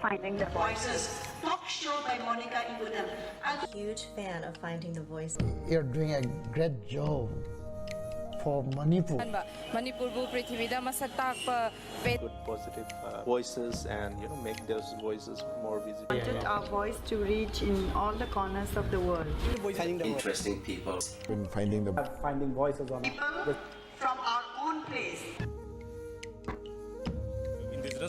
Finding the Voices talk show by Monica Iguodam. Huge fan of Finding the Voice. You're doing a great job for Manipur. Manipur bu prithivida masatak pa good positive voices and make those voices more visible. Wanted our voice to reach in all the corners of the world. Interesting people. Been finding voices on People from our own place.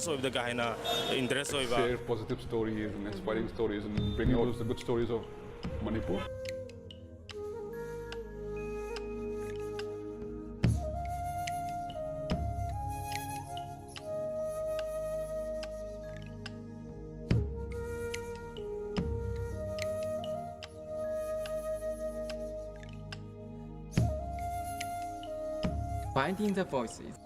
share positive stories and inspiring stories and bring out the good stories of Manipur. Finding the Voices.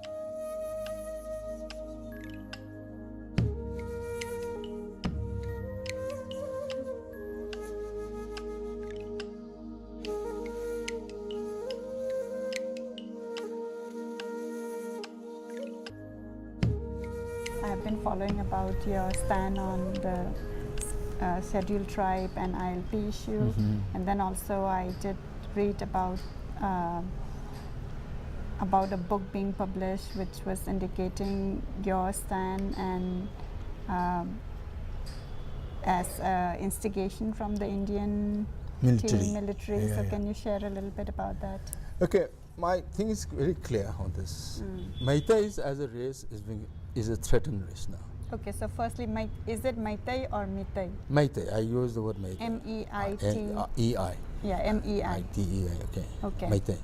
I have been following about your stand on the scheduled tribe and ILP issue, and then also I did read about a book being published which was indicating your stand and as instigation from the Indian military. So can you share a little bit about that? Okay, my thing is very clear on this. Meiteis as a race is a threatened race now. Okay, so firstly, is it Meitei or Mitai? Meitei, I use the word Meitei. M-E-I-T. Yeah, M-E-I-T-E-I. Okay. Meitei.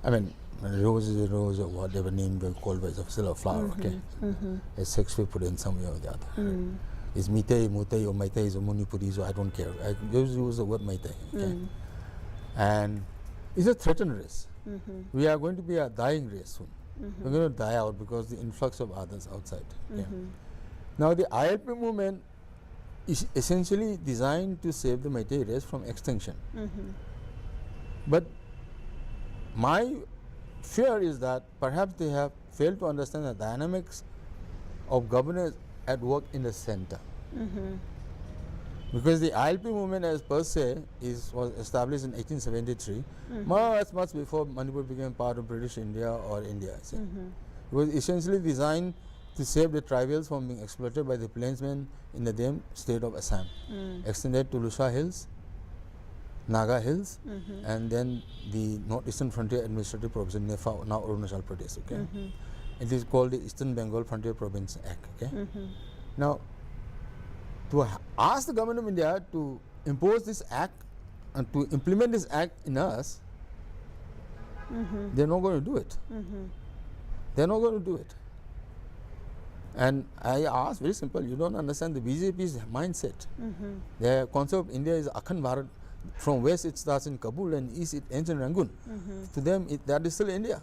I mean, rose is a rose or whatever name we're called by, it's still a flower, okay? A sex we put in some way or the other. It's Meitei, Mutai, or Meitei, or Manipuri, so I don't care. I just use the word Meitei, okay? And it's a threatened race. We are going to be a dying race soon. We're going to die out because the influx of others outside. Okay? Now the ILP movement is essentially designed to save the Meitei race from extinction. But my fear is that perhaps they have failed to understand the dynamics of governance at work in the center. Because the ILP movement as per se was established in 1873, much before Manipur became part of British India or India. It was essentially designed to save the tribals from being exploited by the plainsmen in the then state of Assam. Extended to Lusha Hills, Naga Hills, and then the Northeastern Frontier Administrative Province, Nefa, now Arunachal Pradesh. Okay? It is called the Eastern Bengal Frontier Province Act. Okay? Now, to ask the government of India to impose this act and to implement this act in us, they're not going to do it. They're not going to do it. And I ask very simple, you don't understand the BJP's mindset. Their concept of India is Akhand Bharat. From west it starts in Kabul and east it ends in Rangoon. To them that is still India.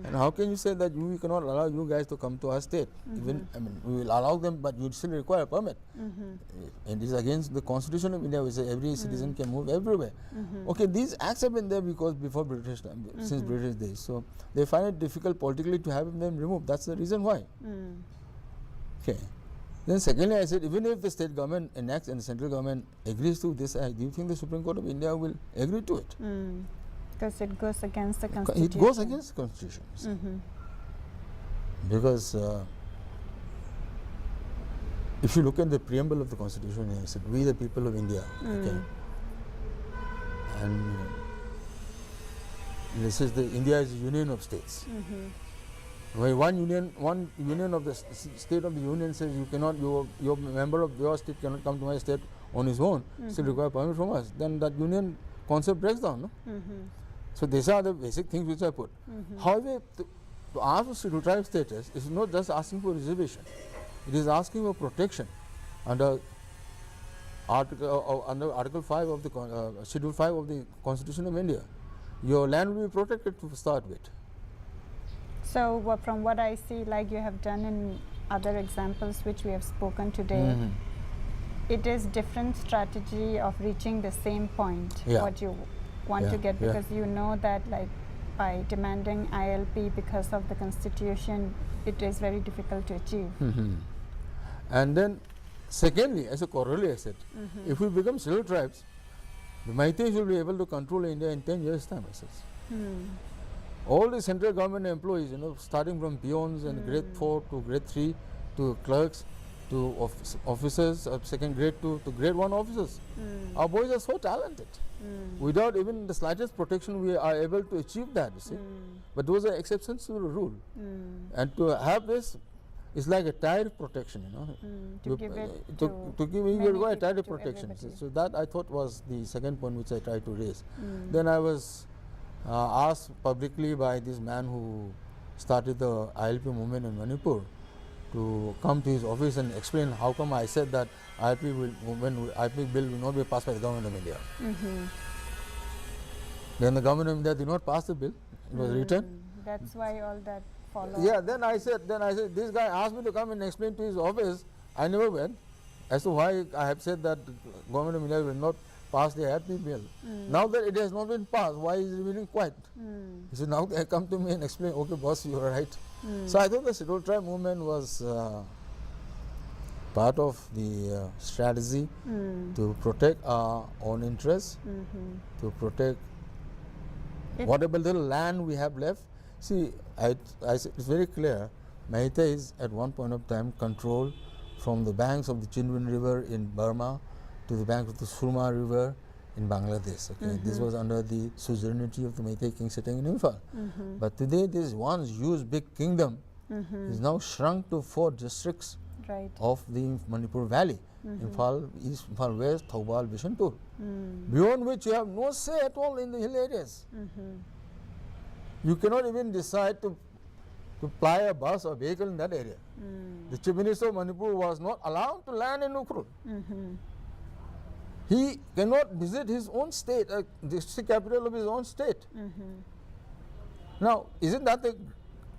And how can you say that we cannot allow you guys to come to our state? Even, I mean, we will allow them, but you still require a permit. And it is against the constitution of India, which says every citizen can move everywhere. Okay, these acts have been there because before British time, since British days. So they find it difficult politically to have them removed. That's the reason why. Okay. Then secondly, I said, even if the state government enacts and the central government agrees to this act, do you think the Supreme Court of India will agree to it? Because it goes against the constitution. It goes against the constitution. Because if you look at the preamble of the constitution, it said, we the people of India. Okay. And this is India is a union of states. Where one union of the state of the union says you cannot, your member of your state cannot come to my state on his own, still require permit from us, then that union concept breaks down. No? So these are the basic things which I put. However, to ask for scheduled tribe status is not just asking for reservation, it is asking for protection under Article 5 of the Schedule 5 of the Constitution of India. Your land will be protected to start with. So from what I see, like you have done in other examples which we have spoken today, it is different strategy of reaching the same point, what you want to get, because you know that like by demanding ILP because of the constitution, it is very difficult to achieve. And then Secondly, as a corollary, I said, if we become scheduled tribes, the Meiteis will be able to control India in 10 years' time, I said. All the central government employees, starting from peons and grade 4 to grade 3 to clerks to officers of second grade to grade 1 officers. Our boys are so talented. Without even the slightest protection, we are able to achieve that, you see. But those are exceptions to the rule. And to have this is like a tariff protection, To give it to give you many a people, tariff to protection. everybody. So that I thought was the second point which I tried to raise. Then I was asked publicly by this man who started the ILP movement in Manipur to come to his office and explain how come I said that ILP bill will not be passed by the government of India. Then the government of India did not pass the bill. It was written. That's why all that follow. Yeah, then I said, this guy asked me to come and explain to his office. I never went as to why I have said that government of India will not pass the ILP bill. Now that it has not been passed, why is it remaining quiet? He said, now they come to me and explain, okay boss, you are right. So I thought the scheduled tribe movement was part of the strategy to protect our own interests, to protect whatever little land we have left. See, it's very clear, Meiteis at one point of time controlled from the banks of the Chinwin River in Burma to the banks of the Surma River in Bangladesh. Okay? This was under the suzerainty of the Meitei king sitting in Imphal. But today this once huge big kingdom is now shrunk to 4 districts of the Manipur Valley. Imphal East, Imphal West, Thoubal, Bishanpur. Beyond which you have no say at all in the hill areas. You cannot even decide to ply a bus or vehicle in that area. The Chief Minister of Manipur was not allowed to land in Ukhrul. He cannot visit his own state, district capital of his own state. Now, isn't that the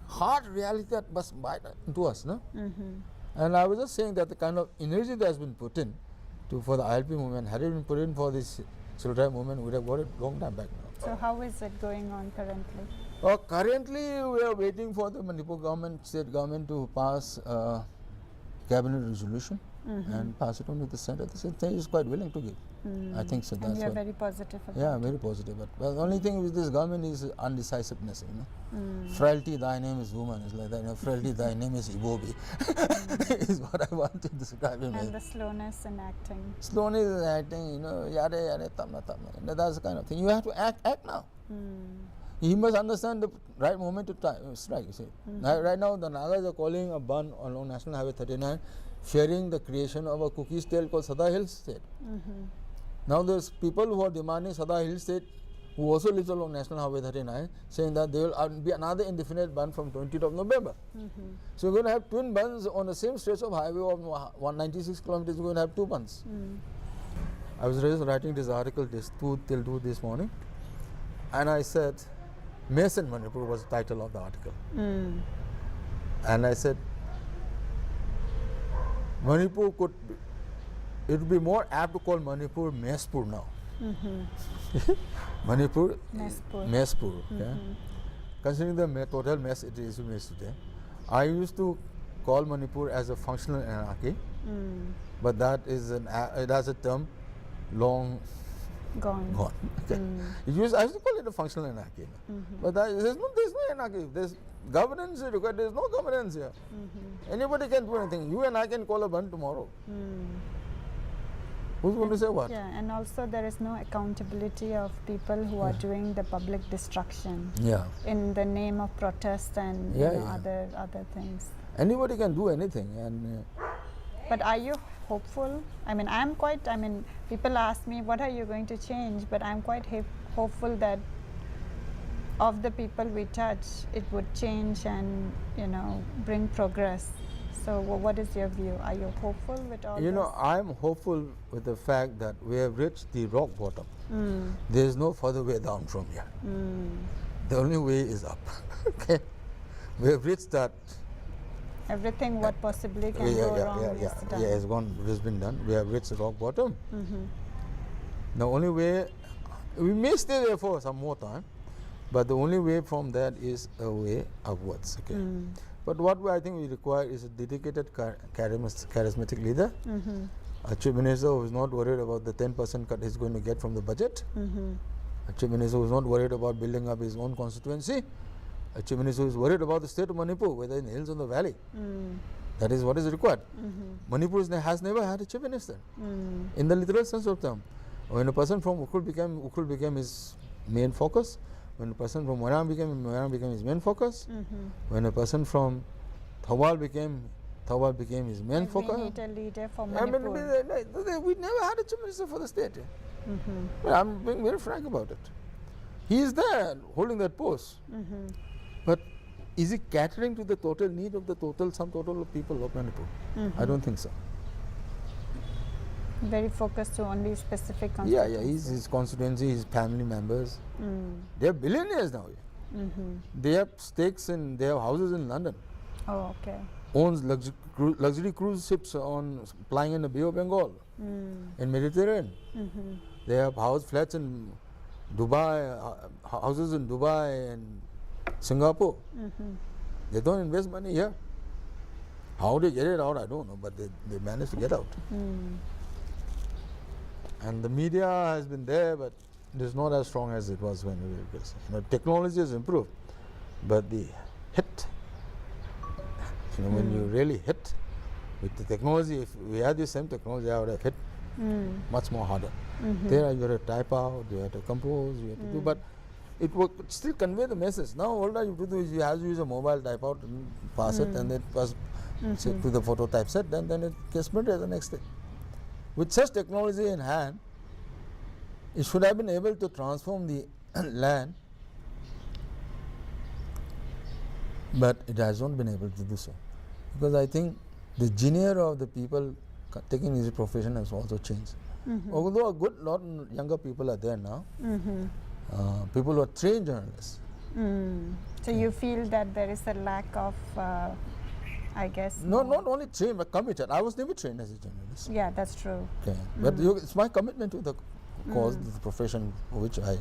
hard reality that must bite into us? No? And I was just saying that the kind of energy that has been put in for the ILP movement, had it been put in for this scheduled tribe movement, we would have got it long time back now. So how is it going on currently? Currently, we are waiting for the Manipur government, state government to pass a cabinet resolution and pass it on to the center. The center is quite willing to give. I think so. And you are very positive about Yeah, very positive. But the only thing with this government is undecisiveness. Frailty, thy name is woman. It's like that. Frailty, thy name is Ibobi. Is what I want to describe him as. And the slowness in acting. Slowness in acting, yare, tamna. That's the kind of thing. You have to act now. He must understand the right moment to strike. You see. Right now, the Nagas are calling a ban along National Highway 39, fearing the creation of a cookie state called Sada Hill State. Now, there's people who are demanding Sada Hill State, who also lives along National Highway 39, saying that there will be another indefinite ban from 20th of November. So, we're going to have twin bans on the same stretch of highway of 196 kilometers. We're going to have 2 bans. I was just writing this article till 2 this morning, and I said, Mason Manipur was the title of the article. And I said, Manipur it would be more apt to call Manipur Mespur now. Manipur, Mespur. Okay? Considering the total mess it is today, I used to call Manipur as a functional anarchy, but that is it has a term long gone. Okay. I used to call it a functional anarchy. But there's no anarchy. There's governance. There's no governance here. Anybody can do anything. You and I can call a ban tomorrow. Who's going to say what? Yeah, and also there is no accountability of people who are doing the public destruction in the name of protest and other things. Anybody can do anything. And but are you hopeful? People ask me, what are you going to change? But I'm quite hopeful that of the people we touch, it would change and, bring progress. So what is your view? Are you hopeful with all this? I'm hopeful with the fact that we have reached the rock bottom. There is no further way down from here. The only way is up. Okay, we have reached that. Everything what possibly can go wrong is done. It has been done. We have reached the rock bottom. The only way, we may stay there for some more time, but the only way from that is a way upwards. Okay. But what I think we require is a dedicated charismatic leader, a chief minister who is not worried about the 10% cut he's going to get from the budget, a chief minister who is not worried about building up his own constituency, a chief minister who is worried about the state of Manipur, whether in the hills or the valley. That is what is required. Manipur has never had a chief minister in the literal sense of the term. When a person from Ukhrul became his main focus. When a person from Moirang became his main focus. When a person from Thawal became his main focus. We need a leader for I mean, Manipur. we never had a chief minister for the state. Well, I'm being very frank about it. He is there holding that post. But is he catering to the total need of the sum total of people of Manipur? I don't think so. Very focused to only specific Yeah, constituencies. his constituency, his family members. They are billionaires now. They have stakes they have houses in London. Oh, okay. Owns luxury cruise ships plying in the Bay of Bengal, in Mediterranean. They have flats in Dubai, houses in Dubai and Singapore. They don't invest money here. How they get it out, I don't know, but they manage to get out. And the media has been there, but it is not as strong as it was when we were kids. Technology has improved, but the hit, when you really hit with the technology, if we had the same technology, I would have hit much more harder. There you had to type out, you had to compose, you had to do, but it would still convey the message. Now all that you have to do is you have to use a mobile, type out and pass it, and it was sent to the photo typeset, then it gets printed the next day. With such technology in hand, it should have been able to transform the land, but it has not been able to do so. Because I think the tenure of the people taking this profession has also changed. Although a good lot of younger people are there now, people who are trained journalists. So you feel that there is a lack of, I guess. No, not only trained but committed. I was never trained as a journalist. Yeah, that's true. Okay. But it's my commitment to the cause, the profession which I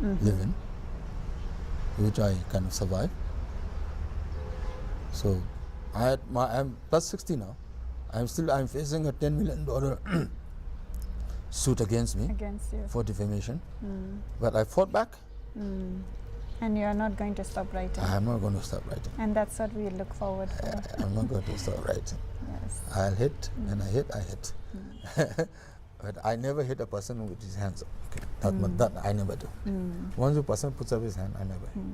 live in, which I kind of survive. So I'm plus 60 now. I'm facing a $10 million suit against me Against you. for defamation. But I fought back. And you are not going to stop writing. I'm not going to stop writing. And that's what we look forward for. I'm not going to stop writing. Yes. I'll hit, and I hit. But I never hit a person with his hands up. Okay. That I never do. Once a person puts up his hand, I never hit.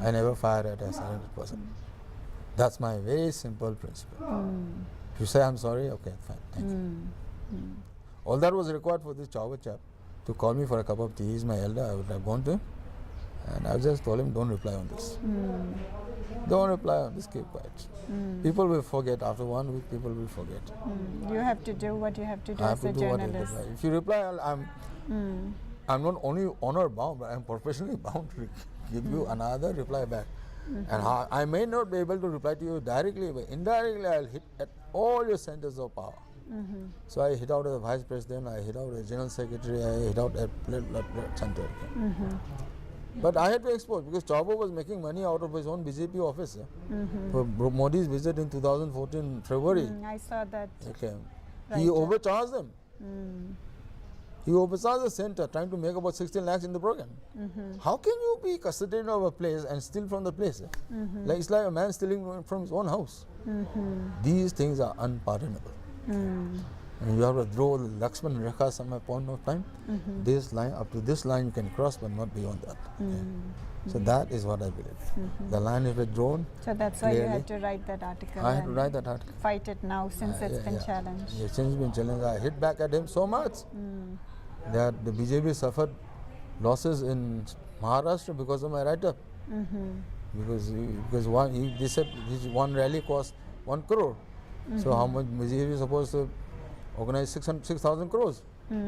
I never fire at a silent person. That's my very simple principle. If you say I'm sorry, okay, fine, thank you. All that was required for this Chawat chap to call me for a cup of tea. He's my elder. I would have gone to him, and I just told him, don't reply on this. Don't reply on this, keep quiet. People will forget. After 1 week, people will forget. You have to do what you have to do I as have a to do what I journalist. reply. If you reply, I'm not only honor bound, but I'm professionally bound to give you another reply back. And I may not be able to reply to you directly, but indirectly I'll hit at all your centers of power. So I hit out at the vice president, I hit out at the general secretary, I hit out at center. But I had to expose because Chaubo was making money out of his own BJP office. For Modi's visit in 2014 February. I saw that. Okay. Right. He overcharged them. He overcharged the center, trying to make about 16 lakhs in the program. How can you be custodian of a place and steal from the place? Like it's like a man stealing from his own house. These things are unpardonable. And you have to draw the Lakshman Rekha some point of time. This line, up to this line you can cross, but not beyond that. Okay. So that is what I believe. The line is drawn. So that's why you clearly. had to write that article. I had to and write that article. Fight it now since it's been challenged. Yeah, since it's been challenged, I hit back at him so much that the BJP suffered losses in Maharashtra because of my write-up. Because they said his one rally cost 1 crore. So how much BJP is supposed to organize 6,000 crores?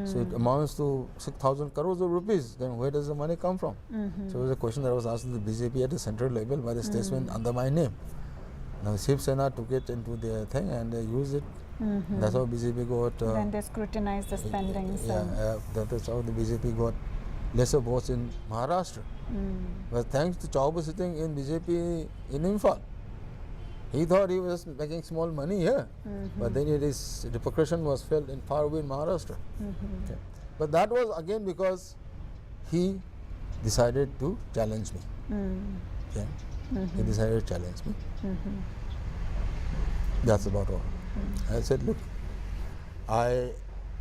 So it amounts to 6,000 crores of rupees. Then where does the money come from? So it was a question that was asked to the BJP at the central level by the statesmen under my name. Now Shiv Sena took it into their thing and they used it. That's how BJP got. Then they scrutinized the spendings. That's how the BJP got lesser votes in Maharashtra. But thanks to Chauba sitting in BJP in Imphal, he thought he was making small money here, but then his repercussion was felt in far away in Maharashtra. Okay. But that was again because he decided to challenge me. Okay. He decided to challenge me. That's about all. I said, look, I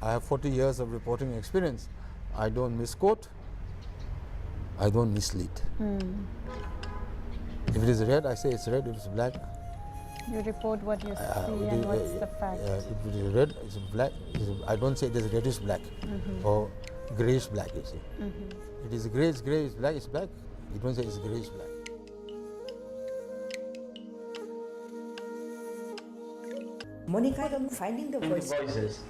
have 40 years of reporting experience. I don't misquote. I don't mislead. If it is red, I say it's red. If it's black, You report what you see and what's the fact. if it is red, it's black. I don't say it is reddish black or grayish black. You see, it is gray, it's gray. It's black, it's black. You don't say it's grayish black. Monica, finding the voice. Voices.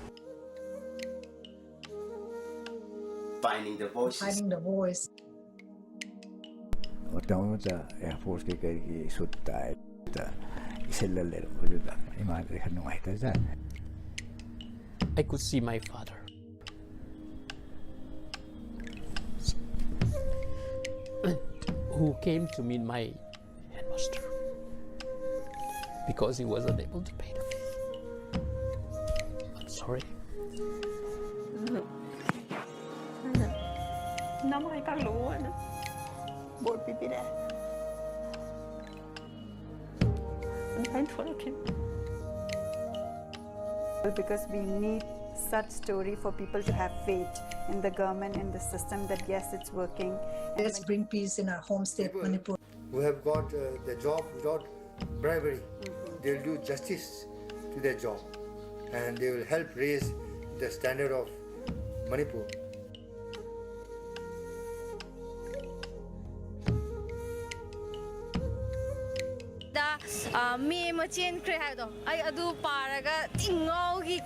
Finding the voices. Finding the voice. Otamata Air Force kay sutta isellalero uda imagine ka nung ita dyan. I could see my father. Who came to meet my headmaster because he was unable to pay the fee. I'm sorry. Because we need such story for people to have faith in the government, in the system, that yes, it's working. Let's bring peace in our home state, Manipur. Who have got the job without bribery. They'll do justice to their job and they will help raise the standard of Manipur. Mi ma chen kre ha do ai adu paraga tingau gi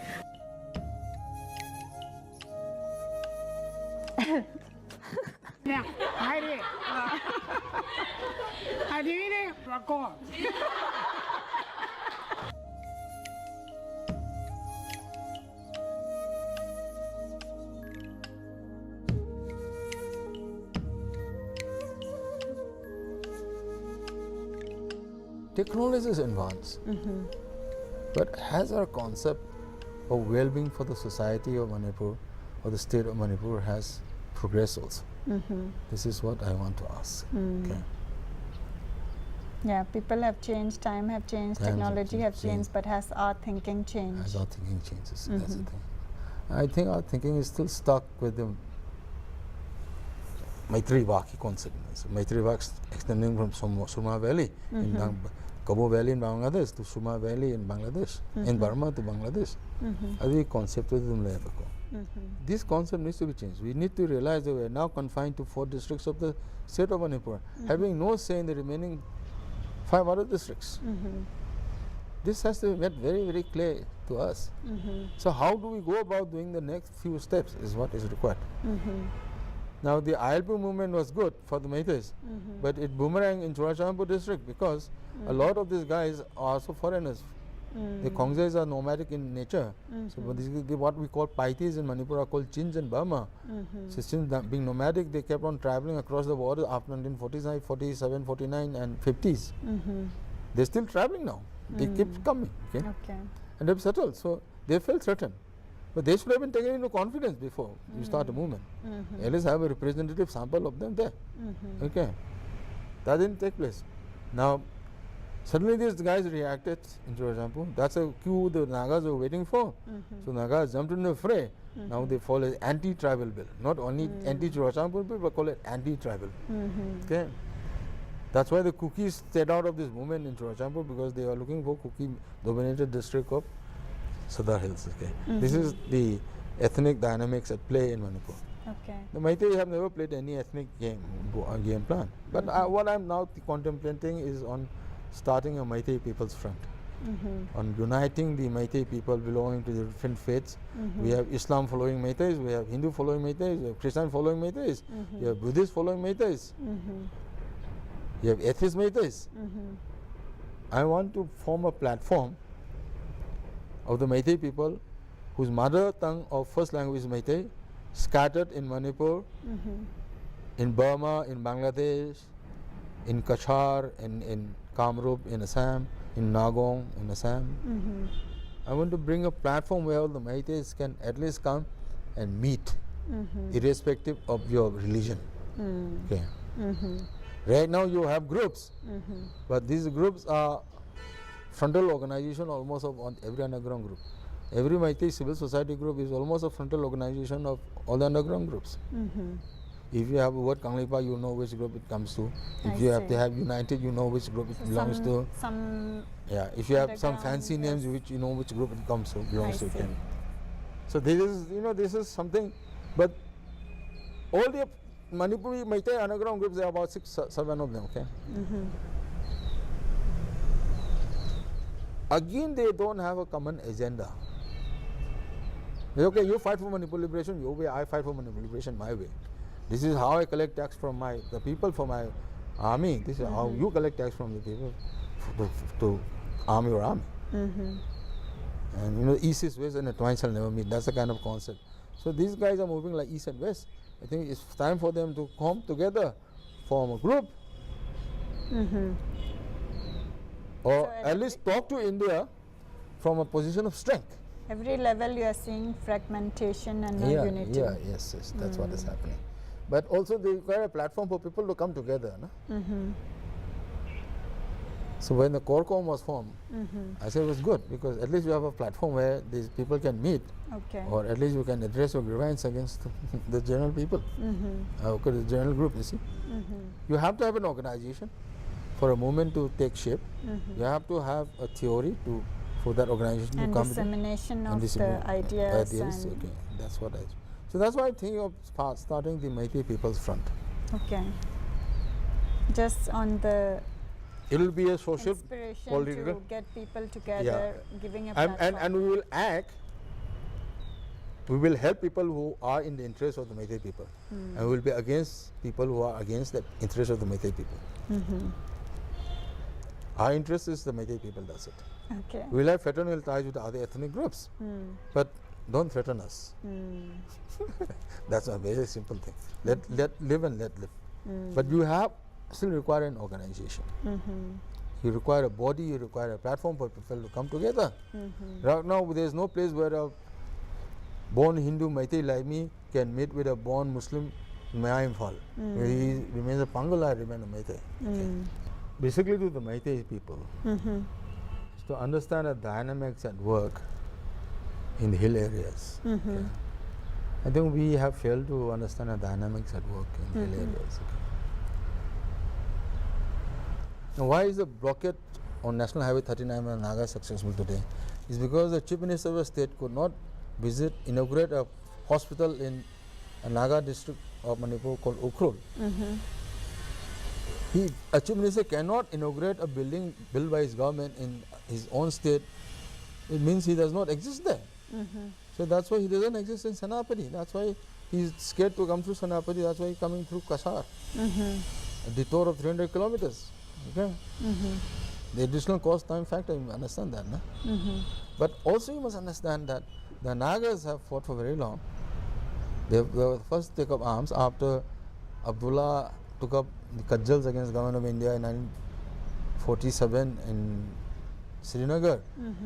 Technology is advanced, but has our concept of well-being for the society of Manipur or the state of Manipur has progressed also? This is what I want to ask. Okay. Yeah, people have changed, time have changed, technology have changed, but has our thinking changed? As our thinking changes, that's the thing. I think our thinking is still stuck with the Maitri Vaki concept. So Maitri Vaki extending from Surma Valley in Kabo Valley in Bangladesh to Surma Valley in Bangladesh, in Burma to Bangladesh. That's concept of this concept needs to be changed. We need to realize that we are now confined to 4 districts of the state of Manipur, having no say in the remaining 5 other districts. This has to be made very, very clear to us. So how do we go about doing the next few steps is what is required. Now the ILP movement was good for the Meiteis, but it boomerang in Churachandpur district because a lot of these guys are also foreigners. The Khongzais are nomadic in nature. So what we call Paitis in Manipur are called Chins in Burma. So since being nomadic, they kept on traveling across the border after 1949, 47, 49 and 50s. They're still traveling now. They keep coming. Okay? And they've settled. So they felt certain. But they should have been taken into confidence before you start a movement. At least have a representative sample of them there. Okay. That didn't take place. Now, suddenly these guys reacted in Churachandpur. That's a cue the Nagas were waiting for. So Nagas jumped in the fray. Now they follow an anti-tribal bill. Not only anti-Churachandpur bill, but call it anti-tribal. Okay. That's why the Kukis stayed out of this movement in Churachandpur because they are looking for Kuki-dominated district of Sadar Hills. Okay. This is the ethnic dynamics at play in Manipur. The Meitei have never played any ethnic game plan. But what I'm now contemplating is on starting a Meitei People's Front. On uniting the Meitei people belonging to the different faiths. We have Islam following Meiteis, we have Hindu following Meiteis, we have Christian following Meiteis, we have Buddhist following Meiteis, you have atheist Meiteis. I want to form a platform of the Meitei people whose mother tongue or first language is Meitei, scattered in Manipur, in Burma, in Bangladesh, in Kachar, in Kamrup, in Assam, in Nagong, in Assam. I want to bring a platform where all the Meiteis can at least come and meet, irrespective of your religion. Okay. Right now you have groups, but these groups are frontal organization almost of every underground group. Every Meitei civil society group is almost a frontal organization of all the underground groups. If you have a word Kanglipa, you know which group it comes to. If you have to have United, you know which group it belongs to. Yeah, if you have some fancy names, which you know which group it comes to, belongs to. Okay. So this is, this is something, but all the Manipuri Meitei underground groups, there are about 6, 7 of them, okay? Again, they don't have a common agenda. Okay, you fight for Manipur liberation your way, I fight for Manipur liberation my way. This is how I collect tax from the people for my army. This is how you collect tax from the people to arm your army. And east is west and the twine shall never meet. That's the kind of concept. So these guys are moving like east and west. I think it's time for them to come together, form a group, or so at least talk to India from a position of strength. Every level you are seeing fragmentation and no unity. Yes, that's what is happening. But also they require a platform for people to come together. No? So when the Corcom was formed, I said it was good because at least you have a platform where these people can meet, or at least you can address your grievance against the general people, the general group, you see. You have to have an organization for a movement to take shape. You have to have a theory for that organization and to come. Dissemination of the ideas. Okay, that's what I. So that's why I think of starting the Meitei People's Front. Okay. Just on the. It will be a social, inspiration political. To get people together, giving a platform. And we will act. We will help people who are in the interest of the Meitei people, and we will be against people who are against the interest of the Meitei people. Our interest is the Meitei people. That's it. Okay. We will have fraternal ties with other ethnic groups, but don't threaten us. That's a very simple thing. Let live and let live. But you have still require an organization. You require a body, you require a platform for people to come together. Right now, there is no place where a born Hindu Meitei like me can meet with a born Muslim Maya Imphal. He remains a Pangal, I remain a Meitei. Okay. Basically, to the Meitei people, is to understand the dynamics at work in the hill areas. Okay. I think we have failed to understand the dynamics at work in hill areas. Okay. Now, why is the blockade on National Highway 39 in Naga successful today? It's because the Chief Minister of the state could not inaugurate a hospital in a Naga district of Manipur called Ukhrul. A Chief Minister cannot inaugurate a building built by his government in his own state. It means he does not exist there. So that's why he doesn't exist in Senapati. That's why he's scared to come through Senapati. That's why he's coming through Kasar. A detour of 300 kilometers. Okay. The additional cost time factor, you understand that, no? But also you must understand that the Nagas have fought for very long. They were the first to take up arms after Abdullah took up the cudgels against the government of India in 1947 in Srinagar.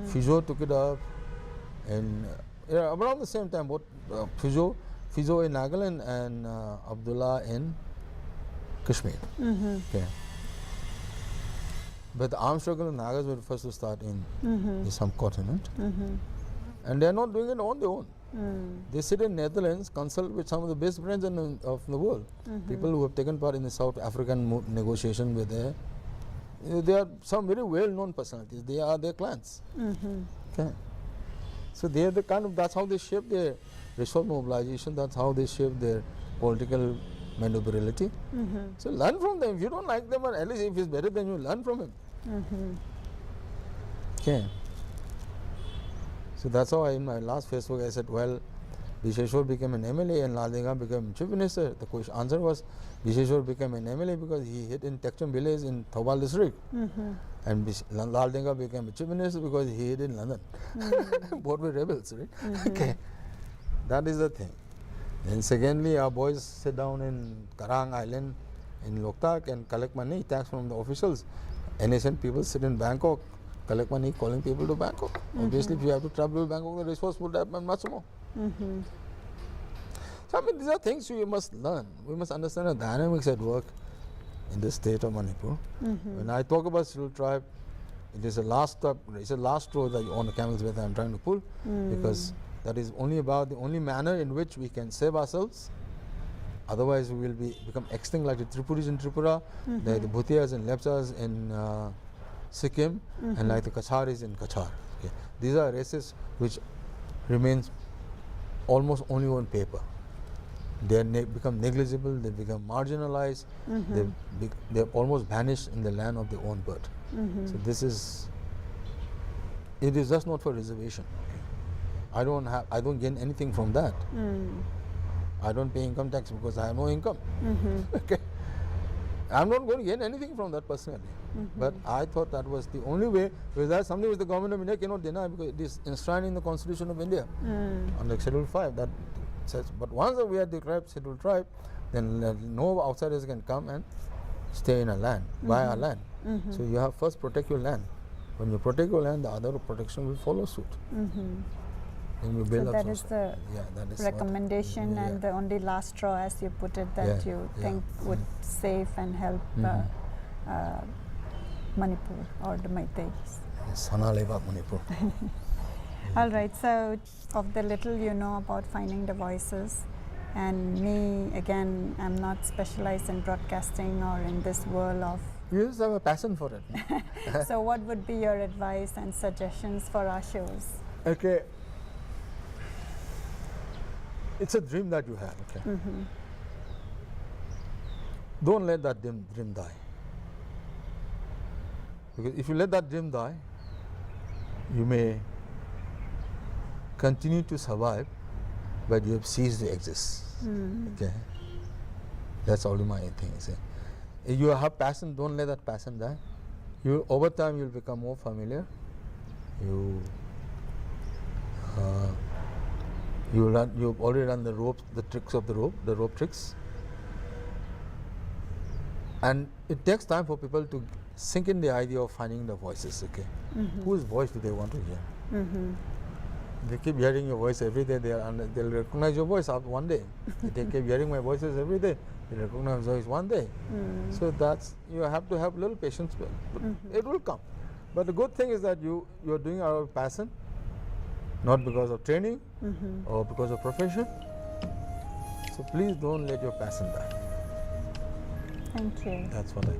Fijo took it up, and around the same time, both Fijo in Nagaland and Abdullah in Kashmir. Okay. But the armed struggle in Nagas were first to start in the subcontinent. And they are not doing it on their own. They sit in Netherlands, consult with some of the best brains of the world. People who have taken part in the South African negotiation with there. They are some very well-known personalities. They are their clans. Okay. So they are the kind of, that's how they shape their resource mobilization. That's how they shape their political maneuverability. So learn from them. If you don't like them, or at least if he's better than you, learn from him. Okay. So that's how in my last Facebook I said, well, Visheshwar became an MLA and Lal Denga became Chief Minister. The answer was Visheshwar became an MLA because he hit in Tekcham village in Thobal district. And Lal Denga became a Chief Minister because he hit in London. Both were rebels, right? Okay. That is the thing. Then secondly, our boys sit down in Karang Island in Loktak and collect money, tax from the officials. NSN people sit in Bangkok, collect money, calling people to Bangkok. Obviously, if you have to travel to Bangkok, the response would happen much more. So I mean, these are things we must learn. We must understand the dynamics at work in the state of Manipur. When I talk about scheduled tribe, it is a last step, it's a last straw that on the camel's back I'm trying to pull, because that is only about the only manner in which we can save ourselves. Otherwise, we will become extinct like the Tripuris in Tripura, the Bhutias and Lepchas in Sikkim, and like the Kacharis in Kachar. Okay. These are races which remains almost only on paper. They become negligible, they become marginalized, they almost vanish in the land of their own birth. So this is, it is just not for reservation. I don't gain anything from that. I don't pay income tax because I have no income. Okay. I'm not going to gain anything from that personally. But I thought that was the only way, because that's something which the government of India cannot deny, because it is enshrined in the Constitution of India under Schedule 5 that says, but once we are declared Scheduled Tribe, then no outsiders can come and stay in our land, buy our land. So you have first protect your land. When you protect your land, the other protection will follow suit. And you build so up that is the that is recommendation and the only last straw, as you put it, that you think would save and help Manipur or the Meiteis. Sana Levak Manipur. All right, so of the little you know about Finding the Voices, and me again, I'm not specialized in broadcasting or in this world of. You just have a passion for it. So what would be your advice and suggestions for our shows? Okay. It's a dream that you have, okay? Don't let that dream die. Because if you let that dream die, you may continue to survive, but you have ceased to exist. Okay? That's only my thing. If you have passion, don't let that passion die. Over time, you'll become more familiar. You've already done the ropes, the tricks of the rope tricks. And it takes time for people to sink in the idea of finding the voices, okay? Whose voice do they want to hear? They keep hearing your voice every day, they'll recognize your voice after one day. They keep hearing my voices every day, they recognize your voice one day. So that's, you have to have a little patience, but it will come. But the good thing is that you're doing out of passion, not because of training or because of profession. So please don't let your passion die. Thank you. That's what I do.